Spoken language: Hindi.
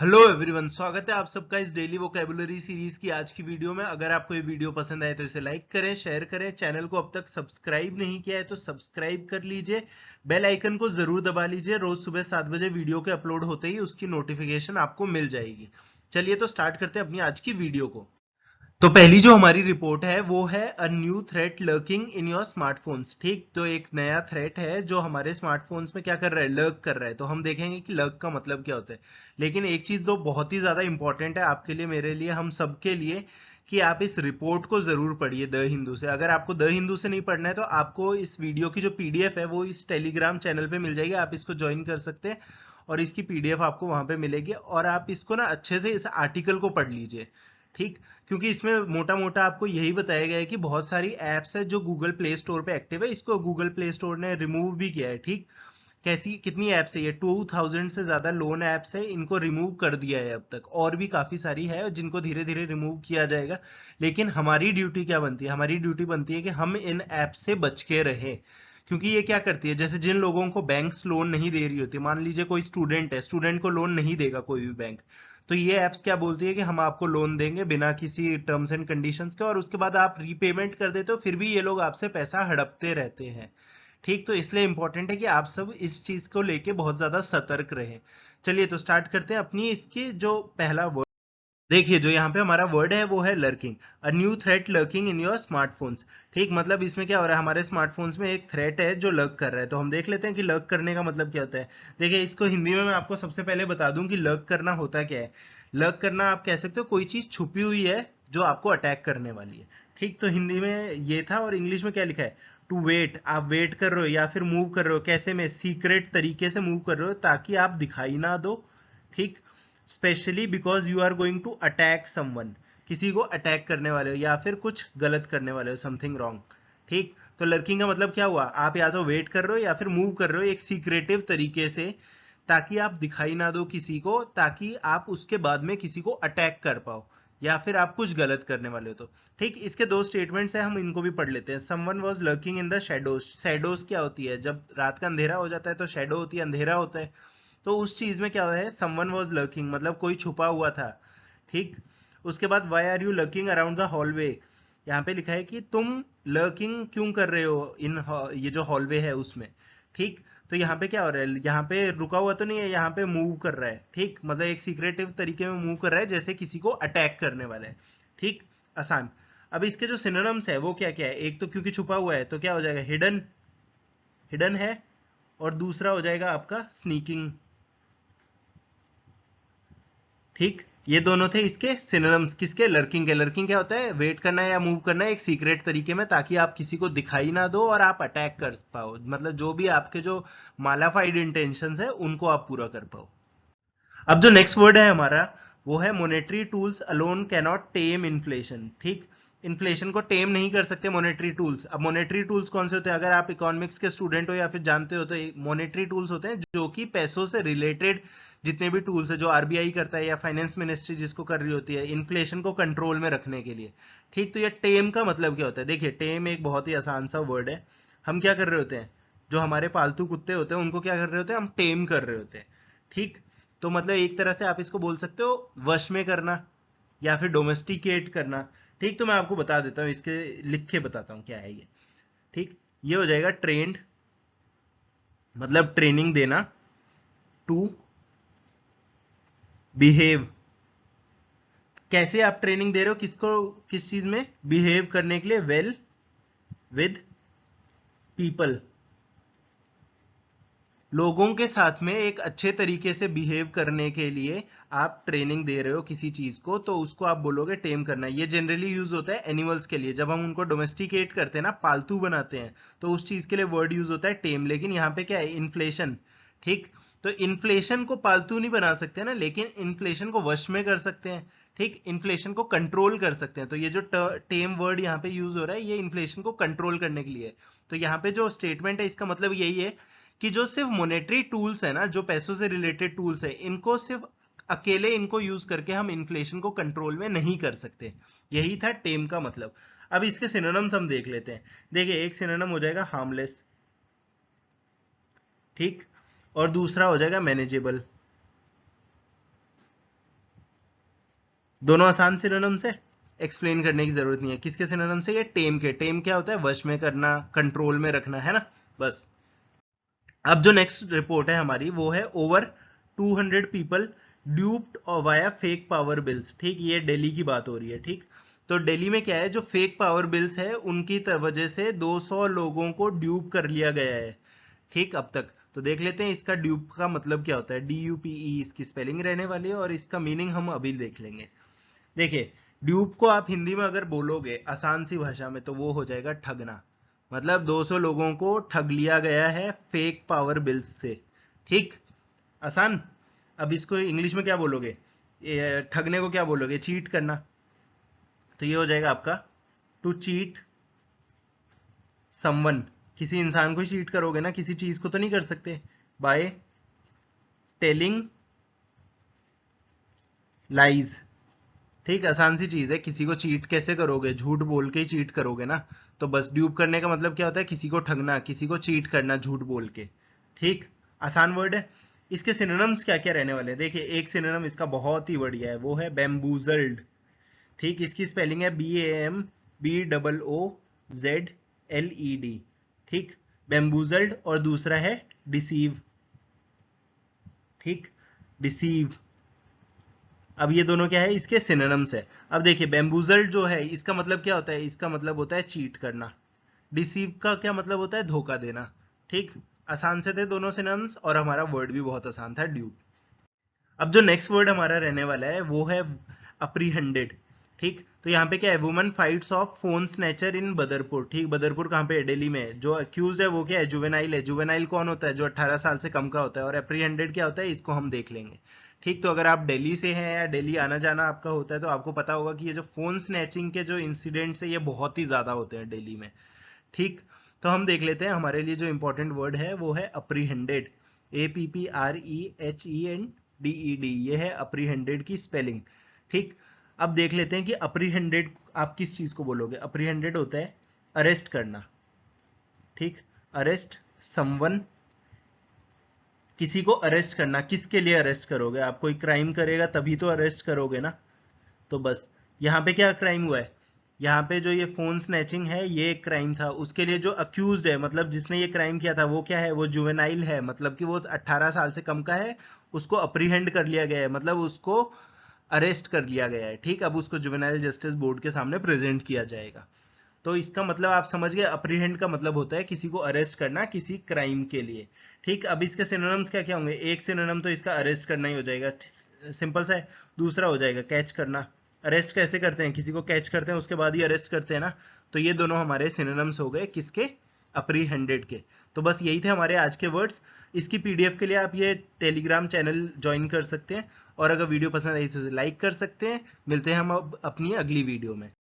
हेलो एवरीवन, स्वागत है आप सबका इस डेली वोकैबुलरी सीरीज की आज की वीडियो में। अगर आपको ये वीडियो पसंद आए तो इसे लाइक करें, शेयर करें। चैनल को अब तक सब्सक्राइब नहीं किया है तो सब्सक्राइब कर लीजिए। बेल आइकन को जरूर दबा लीजिए। रोज सुबह 7 बजे वीडियो के अपलोड होते ही उसकी नोटिफिकेशन आपको मिल जाएगी। चलिए तो स्टार्ट करते हैं अपनी आज की वीडियो को। तो पहली जो हमारी रिपोर्ट है वो है a new threat lurking in your smartphones. ठीक, तो एक नया थ्रेट है जो हमारे स्मार्टफोन्स में क्या कर रहा है, लर्क कर रहा है। तो हम देखेंगे कि लर्क का मतलब क्या होता है। लेकिन एक चीज तो बहुत ही ज्यादा इंपॉर्टेंट है आपके लिए, मेरे लिए, हम सबके लिए, कि आप इस रिपोर्ट को जरूर पढ़िए द हिंदू से। अगर आपको द हिंदू से नहीं पढ़ना है तो आपको इस वीडियो की जो पीडीएफ है वो इस टेलीग्राम चैनल पे मिल जाएगी, आप इसको ज्वाइन कर सकते हैं और इसकी पीडीएफ आपको वहां पे मिलेगी। और आप इसको ना अच्छे से इस आर्टिकल को पढ़ लीजिए। ठीक, क्योंकि इसमें मोटा मोटा आपको यही बताया गया है कि बहुत सारी एप्स है जो गूगल प्ले स्टोर पे एक्टिव है, इसको गूगल प्ले स्टोर ने रिमूव भी किया है। ठीक, कैसी कितनी एप्स है, ये 2000 से ज्यादा लोन एप्स है, इनको रिमूव कर दिया है अब तक। और भी काफी सारी है जिनको धीरे धीरे रिमूव किया जाएगा। लेकिन हमारी ड्यूटी क्या बनती है, हमारी ड्यूटी बनती है कि हम इन ऐप से बच के रहे। क्योंकि ये क्या करती है, जैसे जिन लोगों को बैंक्स लोन नहीं दे रही होती, मान लीजिए कोई स्टूडेंट है, स्टूडेंट को लोन नहीं देगा कोई भी बैंक, तो ये एप्स क्या बोलती है कि हम आपको लोन देंगे बिना किसी टर्म्स एंड कंडीशंस के, और उसके बाद आप रीपेमेंट कर देते हो, फिर भी ये लोग आपसे पैसा हड़पते रहते हैं। ठीक, तो इसलिए इंपॉर्टेंट है कि आप सब इस चीज को लेके बहुत ज्यादा सतर्क रहें। चलिए तो स्टार्ट करते हैं अपनी इसकी जो पहला वर्ड। देखिए जो यहाँ पे हमारा वर्ड है वो है lurking. A new threat lurking in your smartphones. ठीक, मतलब इसमें क्या हो रहा है, हमारे स्मार्टफोन्स में एक थ्रेट है जो लर्क कर रहा है। तो हम देख लेते हैं कि लर्क करने का मतलब क्या होता है। देखिए इसको हिंदी में मैं आपको सबसे पहले बता दूं कि लर्क करना होता क्या है। लर्क करना आप कह सकते हो कोई चीज छुपी हुई है जो आपको अटैक करने वाली है। ठीक, तो हिंदी में ये था और इंग्लिश में क्या लिखा है, टू वेट। आप वेट कर रहे हो या फिर मूव कर रहे हो, कैसे में, सीक्रेट तरीके से मूव कर रहे हो ताकि आप दिखाई ना दो। ठीक, specially because you are going to attack someone, किसी को अटैक करने वाले हो या फिर कुछ गलत करने वाले हो, समथिंग रॉन्ग। ठीक, तो लर्किंग का मतलब क्या हुआ, आप या तो वेट कर रहे हो या फिर मूव कर रहे हो एक सीक्रेटिव तरीके से, ताकि आप दिखाई ना दो किसी को, ताकि आप उसके बाद में किसी को अटैक कर पाओ या फिर आप कुछ गलत करने वाले हो। तो ठीक, इसके दो स्टेटमेंट्स हैं, हम इनको भी पढ़ लेते हैं। Someone was lurking in the shadows. Shadows क्या होती है, जब रात का अंधेरा हो जाता है तो शैडो होती है, अंधेरा होता है। तो उस चीज में क्या है, समवन वाज लर्किंग मतलब कोई छुपा हुआ था। ठीक, उसके बाद why are you lurking around the hallway. यहाँ पे लिखा है कि तुम लर्किंग क्यों कर रहे हो इन ये जो हॉलवे है उसमें। ठीक, तो यहाँ पे क्या हो रहा है, यहाँ पे रुका हुआ तो नहीं है, यहाँ पे मूव कर रहा है। ठीक, मतलब एक सीक्रेटिव तरीके में मूव कर रहा है जैसे किसी को अटैक करने वाला है। ठीक, आसान। अब इसके जो सिनोनिम्स है वो क्या क्या है, एक तो क्योंकि छुपा हुआ है तो क्या हो जाएगा, हिडन, हिडन है। और दूसरा हो जाएगा आपका स्नीकिंग। ठीक, ये दोनों थे इसके सिनोनिम्स, किसके, लर्किंग के। लर्किंग क्या होता है, वेट करना है या मूव करना है एक सीक्रेट तरीके में ताकि आप किसी को दिखाई ना दो और आप अटैक कर पाओ, मतलब जो भी आपके जो मालाफाइड इंटेंशंस है उनको आप पूरा कर पाओ। अब जो नेक्स्ट वर्ड है हमारा वो है मोनेटरी टूल्स अलोन कैनॉट टेम इन्फ्लेशन। ठीक, इन्फ्लेशन को टेम नहीं कर सकते मोनेटरी टूल्स। अब मोनेटरी टूल्स कौन से होते हैं, अगर आप इकोनॉमिक्स के स्टूडेंट हो या फिर जानते हो तो मोनेटरी टूल्स होते हैं जो कि पैसों से रिलेटेड जितने भी टूल्स है जो आरबीआई करता है या फाइनेंस मिनिस्ट्री जिसको कर रही होती है इन्फ्लेशन को कंट्रोल में रखने के लिए। ठीक, तो ये टेम का मतलब क्या होता है, देखिए टेम एक बहुत ही आसान सा वर्ड है। हम क्या कर रहे होते हैं, जो हमारे पालतू कुत्ते होते हैं उनको क्या कर रहे होते हैं, हम टेम कर रहे होते हैं। ठीक, तो मतलब एक तरह से आप इसको बोल सकते हो वश में करना या फिर डोमेस्टिकेट करना। ठीक, तो मैं आपको बता देता हूँ, इसके लिख के बताता हूँ क्या है ये। ठीक, ये हो जाएगा ट्रेंड, मतलब ट्रेनिंग देना। टू बिहेव, कैसे आप ट्रेनिंग दे रहे हो किसको, किस चीज में, बिहेव करने के लिए, वेल विद पीपल, लोगों के साथ में एक अच्छे तरीके से बिहेव करने के लिए आप ट्रेनिंग दे रहे हो किसी चीज को, तो उसको आप बोलोगे टेम करना। ये जनरली यूज होता है एनिमल्स के लिए, जब हम उनको डोमेस्टिकेट करते हैं ना, पालतू बनाते हैं, तो उस चीज के लिए वर्ड यूज होता है टेम। लेकिन यहाँ पे क्या है, इन्फ्लेशन। ठीक, तो इन्फ्लेशन को पालतू नहीं बना सकते ना, लेकिन इन्फ्लेशन को वश में कर सकते हैं। ठीक, इन्फ्लेशन को कंट्रोल कर सकते हैं। तो ये जो टेम वर्ड यहाँ पे यूज हो रहा है ये इन्फ्लेशन को कंट्रोल करने के लिए है। तो यहाँ पे जो स्टेटमेंट है इसका मतलब यही है कि जो सिर्फ मॉनेटरी टूल्स है ना, जो पैसों से रिलेटेड टूल्स है, इनको सिर्फ अकेले इनको यूज करके हम इन्फ्लेशन को कंट्रोल में नहीं कर सकते। यही था टेम का मतलब। अब इसके सिनोनिम्स हम देख लेते हैं। देखिए एक सिनोनिम हो जाएगा हार्मलेस। ठीक, और दूसरा हो जाएगा मैनेजेबल। दोनों आसान सिनोनिम्स है, एक्सप्लेन करने की जरूरत नहीं है। किसके सिनोनिम से? ये टेम के। टेम क्या होता है? वश में करना, कंट्रोल में रखना, है ना। बस अब जो नेक्स्ट रिपोर्ट है हमारी वो है over 200 people ड्यूप्ड via fake power bills. ठीक, ये दिल्ली की बात हो रही है। ठीक, तो दिल्ली में क्या है, जो फेक पावर बिल्स है उनकी वजह से 200 लोगों को ड्यूप कर लिया गया है। ठीक, अब तक तो देख लेते हैं इसका ड्यूप का मतलब क्या होता है। DUPE इसकी स्पेलिंग रहने वाली है और इसका मीनिंग हम अभी देख लेंगे। देखिए, ड्यूप को आप हिंदी में अगर बोलोगे आसान सी भाषा में तो वो हो जाएगा ठगना। मतलब 200 लोगों को ठग लिया गया है फेक पावर बिल्स से। ठीक, आसान। अब इसको इंग्लिश में क्या बोलोगे? ठगने को क्या बोलोगे? चीट करना। तो ये हो जाएगा आपका टू चीट समवन। किसी इंसान को चीट करोगे ना, किसी चीज को तो नहीं कर सकते। By telling lies. ठीक, आसान सी चीज है। किसी को चीट कैसे करोगे? झूठ बोल के ही चीट करोगे ना। तो बस ड्यूप करने का मतलब क्या होता है? किसी को ठगना, किसी को चीट करना झूठ बोल के। ठीक, आसान वर्ड है। इसके सिनोनिम्स क्या क्या रहने वाले हैं? देखिए, एक सिनोनिम इसका बहुत ही बढ़िया है, वो है बैम्बूजल्ड। ठीक, इसकी स्पेलिंग है BAMBOOZLED। ठीक, बैम्बूजल्ड। और दूसरा है डिसीव। ठीक, डिसीव। अब ये दोनों क्या है? इसके सिनोनिम्स है। अब देखिए, बैम्बूजल्ड जो है इसका मतलब क्या होता है? इसका मतलब होता है चीट करना। डिसीव का क्या मतलब होता है? धोखा देना। ठीक, आसान से थे दोनों सिनोनिम्स और हमारा वर्ड भी बहुत आसान था, ड्यूप। अब जो नेक्स्ट वर्ड हमारा रहने वाला है वो है अप्रीहेंडेड। ठीक, तो यहाँ पे क्या है? Woman fights off phone snatcher in Badarpur. ठीक, बदरपुर कहाँ पे है? दिल्ली में है। जो अक्यूज है वो क्या है? जुवेनाइल है। जुवेनाइल कौन होता है? जो 18 साल से कम का होता है। और अप्रीहेंडेड क्या होता है? इसको हम देख लेंगे। ठीक, तो अगर आप दिल्ली से हैं या दिल्ली आना जाना आपका होता है तो आपको पता होगा कि ये जो फोन स्नैचिंग के जो इंसिडेंट्स है ये बहुत ही ज्यादा होते हैं दिल्ली में। ठीक, तो हम देख लेते हैं। हमारे लिए जो इंपॉर्टेंट वर्ड है वो है अप्रीहेंडेड। APPREHENDED। ये है अप्रीहेंडेड की स्पेलिंग। ठीक, अब देख लेते हैं कि अप्रीहेंडेड आप किस चीज को बोलोगे। अप्रीहेंडेड होता है अरेस्ट करना। ठीक, अरेस्ट समवन। किसी को अरेस्ट करना। किसके लिए अरेस्ट करोगे? आप कोई क्राइम करेगा तभी तो अरेस्ट करोगे ना। तो बस यहाँ पे क्या क्राइम हुआ है? यहाँ पे जो ये फोन स्नैचिंग है ये एक क्राइम था। उसके लिए जो अक्यूज्ड है, मतलब जिसने ये क्राइम किया था, वो क्या है? वो जुवेनाइल है, मतलब कि वो 18 साल से कम का है। उसको अप्रीहेंड कर लिया गया है, मतलब उसको अरेस्ट कर लिया गया है। ठीक, अब उसको जुवेनाइल जस्टिस बोर्ड के सामने प्रेजेंट किया जाएगा। तो इसका मतलब आप समझ गए, अप्रीहेंड का मतलब होता है किसी को अरेस्ट करना किसी क्राइम के लिए। ठीक, अब इसके सिनोनिम्स क्या क्या होंगे? एक सिनोनिम तो इसका अरेस्ट करना ही हो जाएगा, सिंपल सा है। दूसरा हो जाएगा कैच करना। अरेस्ट कैसे करते हैं? किसी को कैच करते हैं उसके बाद ही अरेस्ट करते हैं ना। तो ये दोनों हमारे सिनोनिम्स हो गए किसके? अप्रीहेंडेड के। तो बस यही थे हमारे आज के वर्ड्स। इसकी PDF के लिए आप ये टेलीग्राम चैनल ज्वाइन कर सकते हैं। और अगर वीडियो पसंद आई तो लाइक कर सकते हैं। मिलते हैं हम अब अपनी अगली वीडियो में।